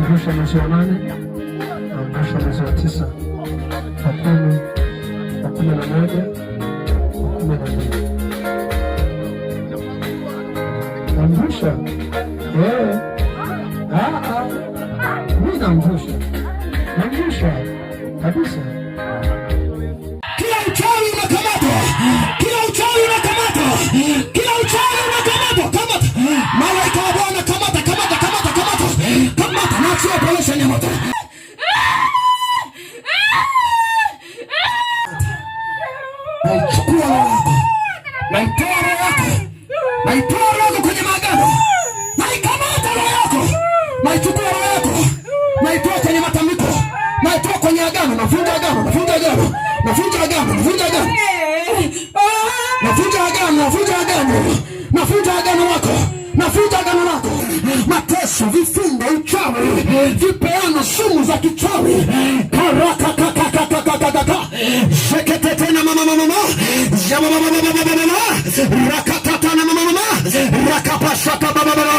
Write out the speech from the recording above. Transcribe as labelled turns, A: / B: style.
A: namrusha mwezi wa 8, namrusha mwezi wa 9, wa 10, wa 11, wa 12. Namrusha mimi namrusha kabisa.
B: Kila uchawi unakamatwa, kila uchawi unakamatwa, kila uchawi unakamatwa. Kamata malaika wa Bwana, kamata, kamata, kamata, kamata, kamata, na sio operation ya moto. Naichukua roho yako, naitoa roho yako, naitoa roho yako kwenye maagano, naikamata roho yako, naichukua roho yako, naitoa kwenye matambiko, naitoa kwenye agano, navunja agano, navunja agano, navunja agano, navunja agano, navunja agano, navunja agano, navunja agano lako, navunja agano lako. Mateso, vifungo, uchawi, vipeano, sumu za kichawi, karaka kaka kaka kaka shekete tena mama mama mama rakatata na mama mama rakapashata baba.